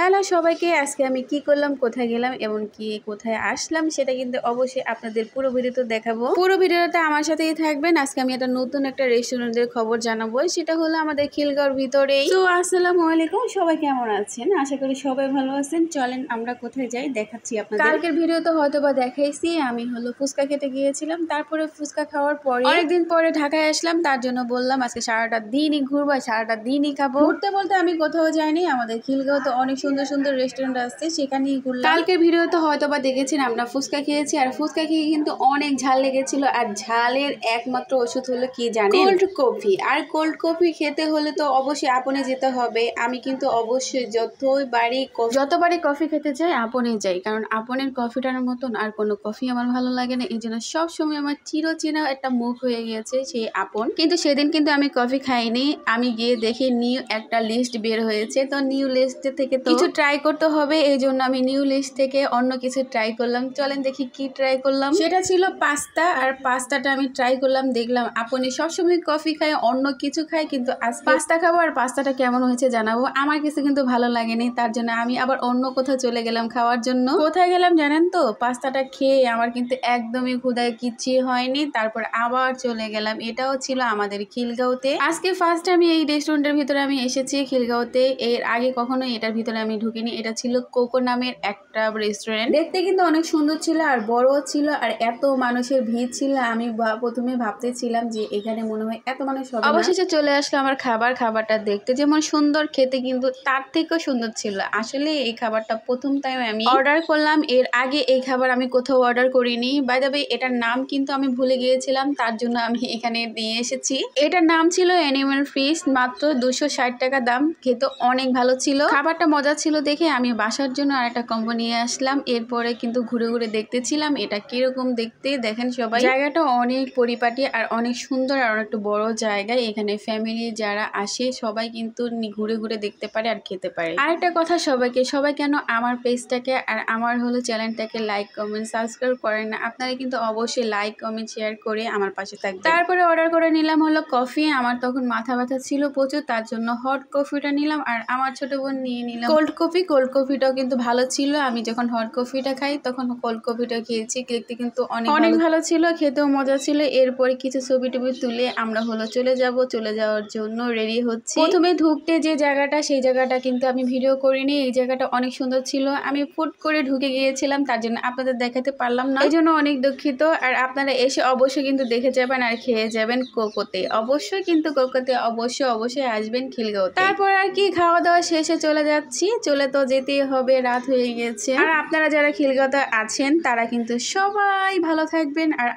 Hello সবাইকে, আজকে আমি কি করলাম, কোথায় গেলাম এবং কি কোথায় আসলাম সেটা কিন্তু অবশ্যই আপনাদের পুরো ভিডিওতে দেখাবো। পুরো ভিডিওটা আমার সাথেই থাকবেন। আজকে আমি নতুন একটা রেস্টুরেন্টের খবর জানাবো, সেটা হলো আমাদের খিলগাঁওর ভিতরেই। তো আসসালামু আলাইকুম, সবাই কেমন আছেন? আশা করি সবাই ভালো আছেন। চলেন আমরা কোথায় যাই দেখাচ্ছি আপনাদের। কালকের ভিডিওতে হয়তো বা দেখাইছি, আমি হলো ফুচকা খেতে গিয়েছিলাম। তারপরে ফুচকা খাওয়ার পরে অনেকদিন পরে ঢাকায় আসলাম, তার জন্য বললাম আজকে সারাটা দিনই ঘুরবো, সারাটা দিনই খাবো। ঘুরতে বলতে আমি কোথাও যাইনি, আমাদের খিলগাঁও তো অনেক সুন্দর সুন্দর রেস্টুরেন্ট আছে, সেখানেই ঘুরলাম। কালকের ভিডিওতে হয়তো বা দেখেছেন আমরা ফুচকা খেয়েছি, আর ফুচকা খেয়ে কিন্তু অনেক ঝাল লেগেছিল। আর ঝালের একমাত্র ওষুধ হলো কি জানেন? Cold coffee. আর কোল্ড কফি খেতে হলে তো অবশ্যই আপনে যেতে হবে। আমি কিন্তু অবশ্যই যতবারই কফি খেতে চাই আপনে যাই, কারণ আপনের কফিটার মতন আর কোনো কফি আমার ভালো লাগে না। এই জন্য সবসময় আমার চিরচেনা একটা মুখ হয়ে গিয়েছে সেই আপন। কিন্তু সেদিন কিন্তু আমি কফি খাইনি, আমি গিয়ে দেখি নিউ একটা লিস্ট বের হয়েছে। তো নিউ লিস্ট থেকে তো কিছু ট্রাই করতে হবে, এই জন্য আমি নিউ লিস্ট থেকে অন্য কিছু ট্রাই করলাম। চলেন দেখি কি ট্রাই করলাম। সেটা ছিল পাস্তা, আর পাস্তাটা আমি ট্রাই করলাম। দেখলাম আপনি সবসময় কফি খায়, অন্য কিছু খায়, কিন্তু আজ পাস্তা খাবো। আর পাস্তাটা কেমন হয়েছে জানাবো। আমার কিছু কিন্তু ভালো লাগেনি, তার জন্য আমি আবার অন্য কোথাও চলে গেলাম খাওয়ার জন্য। কোথায় গেলাম জানেন তো? পাস্তাটা খেয়ে আমার কিন্তু একদমই ক্ষুধায় কিচ্ছুই হয়নি। তারপর আবার চলে গেলাম, এটাও ছিল আমাদের খিলগাঁওতে। আজকে ফার্স্ট আমি এই রেস্টুরেন্টের ভিতরে আমি এসেছি খিলগাঁওতে। এর আগে কখনো এটার ভিতরে আমি ঢুকিনি। এটা ছিল কোকো নামের একটা রেস্টুরেন্ট। দেখতে কিন্তু অনেক সুন্দর ছিল আর বড়ও ছিল, আর এত মানুষের ভিড় ছিল। আমি প্রথমে ভাবতেছিলাম যে এখানে মনে হয় এত মানুষ হবে না। অবশেষে চলে আসলো আমার খাবারটা দেখতে যেমন সুন্দর, খেতে কিন্তু তার থেকেও সুন্দর ছিল। আসলে এই খাবারটা প্রথম টাইম আমি অর্ডার করলাম। এর আগে এই খাবার আমি কোথাও অর্ডার করিনি। বাই দ্য ওয়ে এটার নাম কিন্তু আমি ভুলে গিয়েছিলাম, তার জন্য আমি এখানে নিয়ে এসেছি। এটার নাম ছিল অ্যানিমাল ফিশ, মাত্র 260 টাকা দাম। খেতে অনেক ভালো ছিল, খাবারটা মজা ছিল দেখে আমি বাসার জন্য আর একটা কম্বো নিয়ে আসলাম। এরপরে কিন্তু ঘুরে ঘুরে দেখতেছিলাম এটা কিরকম দেখতে। দেখেন সবাই, জায়গাটা অনেক পরিপাটি আর অনেক সুন্দর আর অনেকটা বড় জায়গায়। এখানে ফ্যামিলি যারা আসে সবাই কিন্তু ঘুরে ঘুরে দেখতে পারে আর খেতে পারে। আরেকটা কথা, সবাই কেন আমার পেজটাকে আর আমার হলো চ্যানেলটাকে লাইক কমেন্ট সাবস্ক্রাইব করেন না? আপনারা কিন্তু অবশ্যই লাইক কমেন্ট শেয়ার করে আমার পাশে থাকবেন। তারপরে অর্ডার করে নিলাম হলো কফি। আমার তখন মাথা ব্যথা ছিল প্রচুর, তার জন্য হট কফিটা নিলাম। আর আমার ছোট বোন নিয়ে নিলাম কোল্ড কফি। কোল্ড কফিটাও কিন্তু ভালো ছিল। আমি যখন হট কফিটা খাই তখন কোল্ড কফিটা খেয়েছি, দেখতে কিন্তু অনেক ভালো ছিল, খেতেও মজা ছিল। এরপরে কিছু ছবি টবি তুলে আমরা হলো চলে যাওয়ার জন্য রেডি হচ্ছি। প্রথমে ঢুকতে যে জায়গাটা, সেই জায়গাটা কিন্তু আমি ভিডিও করিনি। এই জায়গাটা অনেক সুন্দর ছিল, আমি ফুট করে ঢুকে গিয়েছিলাম, তার জন্য আপনাদের দেখাতে পারলাম না, এই জন্য অনেক দুঃখিত। আর আপনারা এসে অবশ্যই কিন্তু দেখে যাবেন আর খেয়ে যাবেন কোকোতে। অবশ্যই কিন্তু কোকোতে অবশ্যই আসবেন খিলগাঁওতে। তারপর আর কি, খাওয়া দাওয়া শেষে চলে যাচ্ছি। চলে তো যেতেই হবে, রাত হয়ে গিয়েছে। আর আপনারা যারা খিলগাঁওতে আছেন তারা কিন্তু সবাই ভালো থাকবেন। আর